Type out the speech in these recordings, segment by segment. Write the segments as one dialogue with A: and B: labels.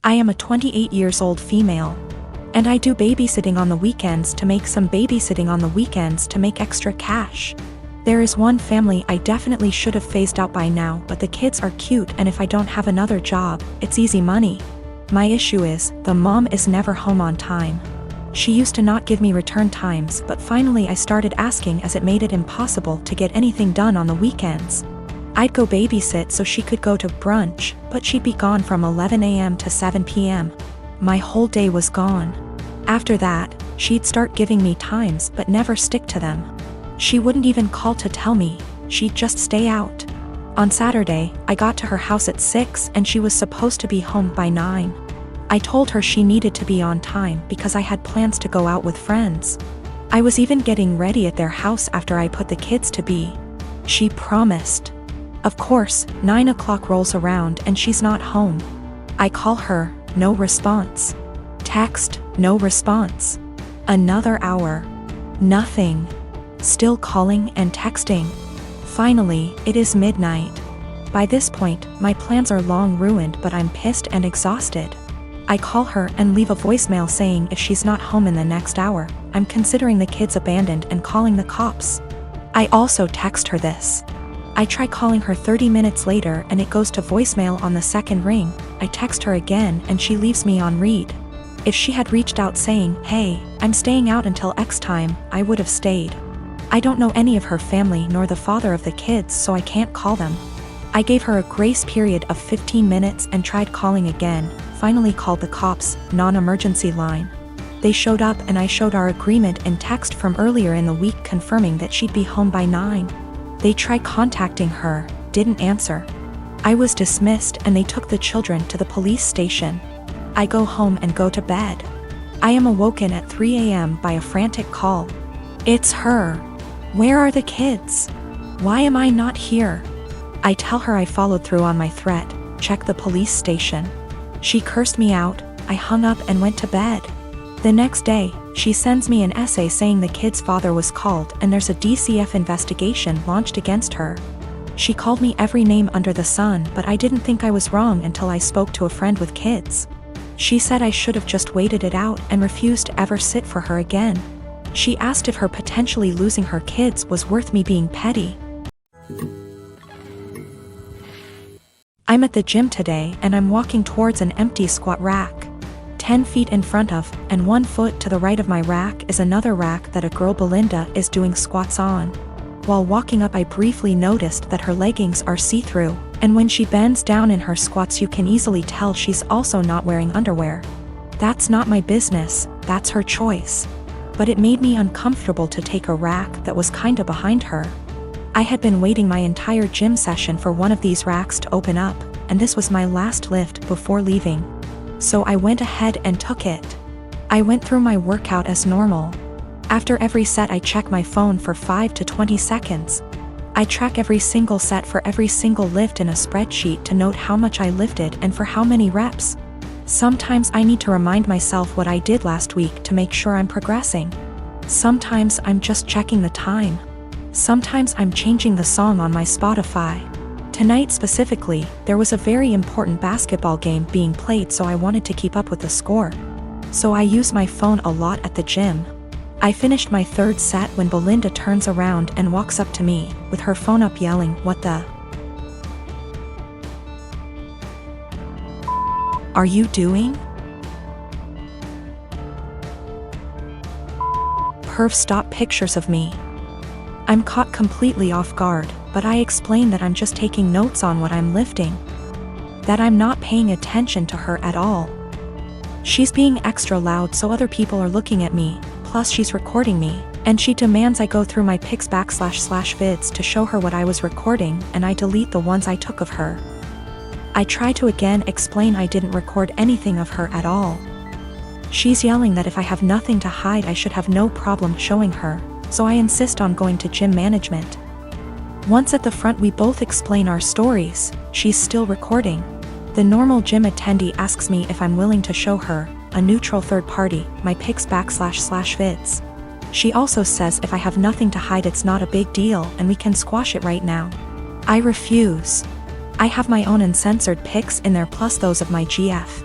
A: I am a 28 years old female. And I do babysitting on the weekends to make extra cash. There is one family I definitely should have phased out by now, but the kids are cute, and if I don't have another job, it's easy money. My issue is, the mom is never home on time. She used to not give me return times, but finally I started asking as it made it impossible to get anything done on the weekends. I'd go babysit so she could go to brunch, but she'd be gone from 11 a.m. to 7 p.m. My whole day was gone. After that, she'd start giving me times but never stick to them. She wouldn't even call to tell me, she'd just stay out. On Saturday, I got to her house at 6 and she was supposed to be home by 9. I told her she needed to be on time because I had plans to go out with friends. I was even getting ready at their house after I put the kids to bed. She promised. Of course, 9 o'clock rolls around and she's not home. I call her, no response. Text, no response. Another hour. Nothing. Still calling and texting. Finally, it is midnight. By this point, my plans are long ruined, but I'm pissed and exhausted. I call her and leave a voicemail saying if she's not home in the next hour, I'm considering the kids abandoned and calling the cops. I also text her this. I try calling her 30 minutes later and it goes to voicemail on the second ring. I text her again and she leaves me on read. If she had reached out saying, hey, I'm staying out until X time, I would have stayed. I don't know any of her family nor the father of the kids, so I can't call them. I gave her a grace period of 15 minutes and tried calling again, finally called the cops, non-emergency line. They showed up and I showed our agreement in text from earlier in the week confirming that she'd be home by 9. They tried contacting her, didn't answer. I was dismissed and they took the children to the police station. I go home and go to bed. I am awoken at 3 a.m. by a frantic call. It's her. Where are the kids? Why am I not here? I tell her I followed through on my threat, check the police station. She cursed me out, I hung up and went to bed. The next day, she sends me an essay saying the kid's father was called and there's a DCF investigation launched against her. She called me every name under the sun, but I didn't think I was wrong until I spoke to a friend with kids. She said I should have just waited it out and refused to ever sit for her again. She asked if her potentially losing her kids was worth me being petty. I'm at the gym today and I'm walking towards an empty squat rack. 10 feet in front of, and 1 foot to the right of my rack is another rack that a girl Belinda is doing squats on. While walking up I briefly noticed that her leggings are see-through, and when she bends down in her squats you can easily tell she's also not wearing underwear. That's not my business, that's her choice. But it made me uncomfortable to take a rack that was kinda behind her. I had been waiting my entire gym session for one of these racks to open up, and this was my last lift before leaving. So I went ahead and took it. I went through my workout as normal. After every set I check my phone for 5 to 20 seconds. I track every single set for every single lift in a spreadsheet to note how much I lifted and for how many reps. Sometimes I need to remind myself what I did last week to make sure I'm progressing. Sometimes I'm just checking the time. Sometimes I'm changing the song on my Spotify. Tonight specifically, there was a very important basketball game being played, so I wanted to keep up with the score. So I use my phone a lot at the gym. I finished my third set when Belinda turns around and walks up to me, with her phone up yelling, "What the are you doing?" Perv stop pictures of me. I'm caught completely off guard, but I explain that I'm just taking notes on what I'm lifting. That I'm not paying attention to her at all. She's being extra loud so other people are looking at me, plus she's recording me, and she demands I go through my pics /vids to show her what I was recording, and I delete the ones I took of her. I try to again explain I didn't record anything of her at all. She's yelling that if I have nothing to hide I should have no problem showing her, so I insist on going to gym management. Once at the front we both explain our stories, she's still recording. The normal gym attendee asks me if I'm willing to show her, a neutral third party, my pics /vids. She also says if I have nothing to hide it's not a big deal and we can squash it right now. I refuse. I have my own uncensored pics in there plus those of my GF.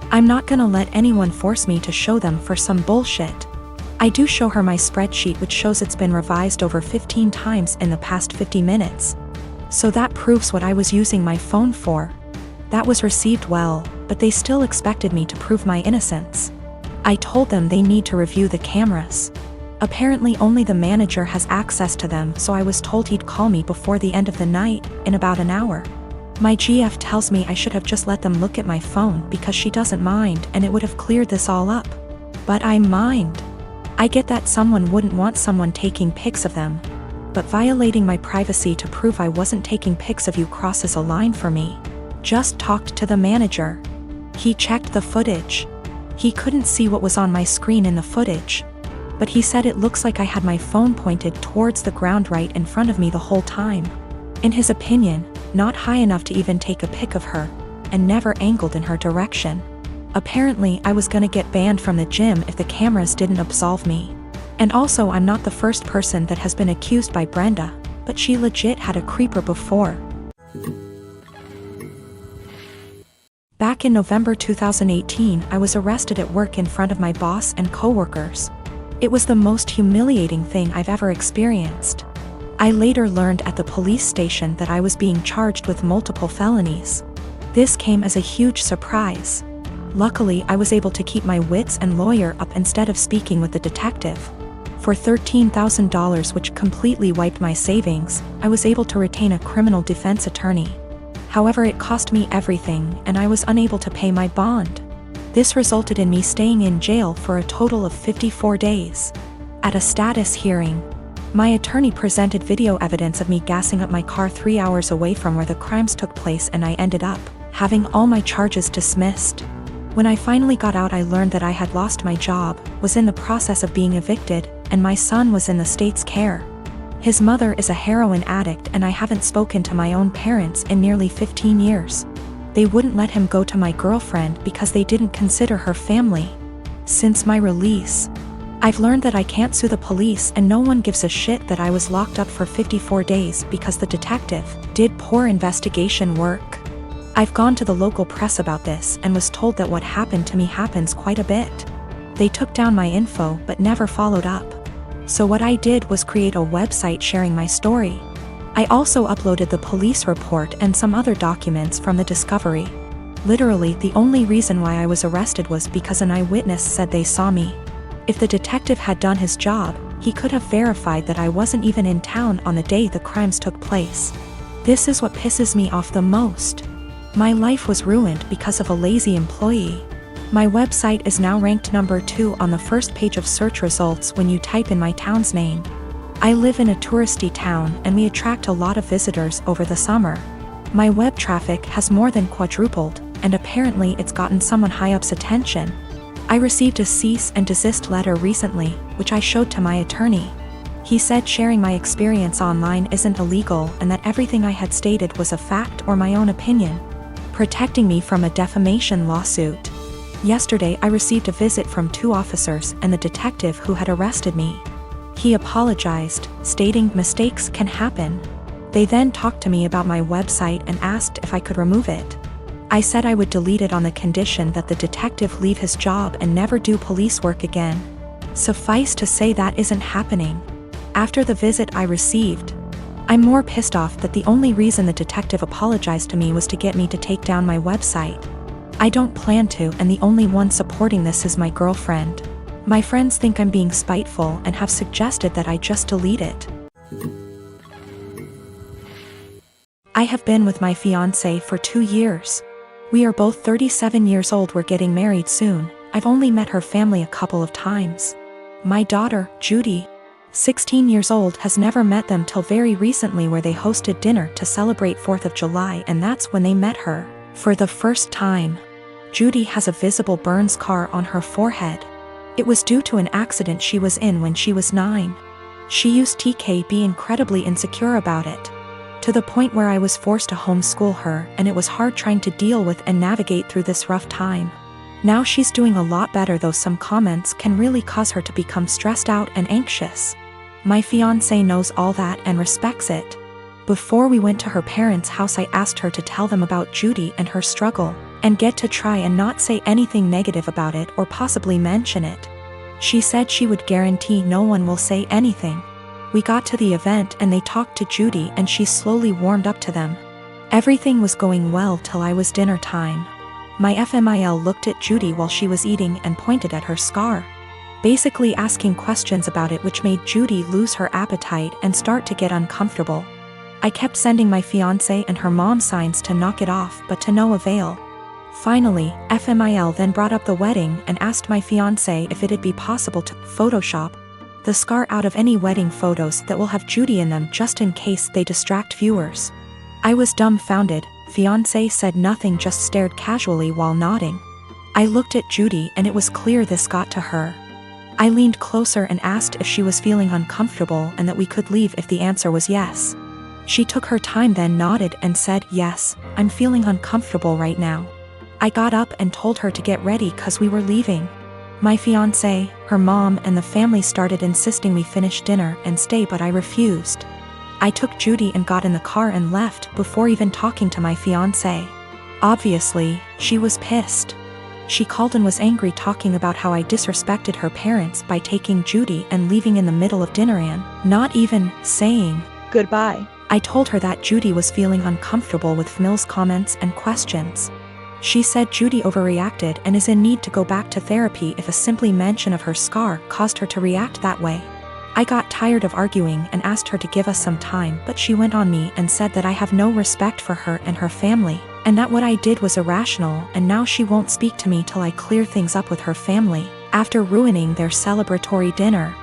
A: I'm not gonna let anyone force me to show them for some bullshit. I do show her my spreadsheet, which shows it's been revised over 15 times in the past 50 minutes. So that proves what I was using my phone for. That was received well, but they still expected me to prove my innocence. I told them they need to review the cameras. Apparently only the manager has access to them, so I was told he'd call me before the end of the night, in about an hour. My GF tells me I should have just let them look at my phone because she doesn't mind and it would have cleared this all up. But I mind. I get that someone wouldn't want someone taking pics of them. But violating my privacy to prove I wasn't taking pics of you crosses a line for me. Just talked to the manager. He checked the footage. He couldn't see what was on my screen in the footage. But he said it looks like I had my phone pointed towards the ground right in front of me the whole time. In his opinion, not high enough to even take a pic of her, and never angled in her direction. Apparently I was gonna get banned from the gym if the cameras didn't absolve me. And also I'm not the first person that has been accused by Brenda, but she legit had a creeper before. Back in November 2018, I was arrested at work in front of my boss and coworkers. It was the most humiliating thing I've ever experienced. I later learned at the police station that I was being charged with multiple felonies. This came as a huge surprise. Luckily, I was able to keep my wits and lawyer up instead of speaking with the detective. For $13,000, which completely wiped my savings, I was able to retain a criminal defense attorney. However, it cost me everything, and I was unable to pay my bond. This resulted in me staying in jail for a total of 54 days. At a status hearing, my attorney presented video evidence of me gassing up my car 3 hours away from where the crimes took place, and I ended up having all my charges dismissed. When I finally got out, I learned that I had lost my job, was in the process of being evicted, and my son was in the state's care. His mother is a heroin addict, and I haven't spoken to my own parents in nearly 15 years. They wouldn't let him go to my girlfriend because they didn't consider her family. Since my release, I've learned that I can't sue the police, and no one gives a shit that I was locked up for 54 days because the detective did poor investigation work. I've gone to the local press about this and was told that what happened to me happens quite a bit. They took down my info but never followed up. So what I did was create a website sharing my story. I also uploaded the police report and some other documents from the discovery. Literally, the only reason why I was arrested was because an eyewitness said they saw me. If the detective had done his job, he could have verified that I wasn't even in town on the day the crimes took place. This is what pisses me off the most. My life was ruined because of a lazy employee. My website is now ranked number 2 on the first page of search results when you type in my town's name. I live in a touristy town and we attract a lot of visitors over the summer. My web traffic has more than quadrupled, and apparently it's gotten someone high up's attention. I received a cease and desist letter recently, which I showed to my attorney. He said sharing my experience online isn't illegal and that everything I had stated was a fact or my own opinion, protecting me from a defamation lawsuit. Yesterday I received a visit from 2 officers and the detective who had arrested me. He apologized, stating mistakes can happen. They then talked to me about my website and asked if I could remove it. I said I would delete it on the condition that the detective leave his job and never do police work again. Suffice to say that isn't happening. After the visit I received, I'm more pissed off that the only reason the detective apologized to me was to get me to take down my website. I don't plan to, and the only one supporting this is my girlfriend. My friends think I'm being spiteful and have suggested that I just delete it. I have been with my fiancé for 2 years. We are both 37 years old. We're getting married soon. I've only met her family a couple of times. My daughter, Judy, 16 years old, has never met them till very recently, where they hosted dinner to celebrate 4th of July, and that's when they met her for the first time. Judy has a visible burn scar on her forehead. It was due to an accident she was in when she was 9. She used to be incredibly insecure about it, to the point where I was forced to homeschool her, and it was hard trying to deal with and navigate through this rough time. Now she's doing a lot better, though some comments can really cause her to become stressed out and anxious. My fiancé knows all that and respects it. Before we went to her parents' house, I asked her to tell them about Judy and her struggle. and get to try and not say anything negative about it or possibly mention it. She said she would guarantee no one will say anything. We got to the event and they talked to Judy and she slowly warmed up to them. Everything was going well till I was dinner time. My FMIL looked at Judy while she was eating and pointed at her scar, basically asking questions about it, which made Judy lose her appetite and start to get uncomfortable. I kept sending my fiancé and her mom signs to knock it off, but to no avail. Finally, FMIL then brought up the wedding and asked my fiancé if it'd be possible to Photoshop the scar out of any wedding photos that will have Judy in them just in case they distract viewers. I was dumbfounded. Fiancé said nothing, just stared casually while nodding. I looked at Judy and it was clear this got to her. I leaned closer and asked if she was feeling uncomfortable and that we could leave if the answer was yes. She took her time, then nodded and said, "Yes, I'm feeling uncomfortable right now." I got up and told her to get ready cause we were leaving. My fiancé, her mom and the family started insisting we finish dinner and stay, but I refused. I took Judy and got in the car and left before even talking to my fiancé. Obviously, she was pissed. She called and was angry, talking about how I disrespected her parents by taking Judy and leaving in the middle of dinner and not even saying goodbye. I told her that Judy was feeling uncomfortable with FMIL's comments and questions. She said Judy overreacted and is in need to go back to therapy if a simple mention of her scar caused her to react that way. I got tired of arguing and asked her to give us some time, but she went on me and said that I have no respect for her and her family, and that what I did was irrational, and now she won't speak to me till I clear things up with her family, after ruining their celebratory dinner.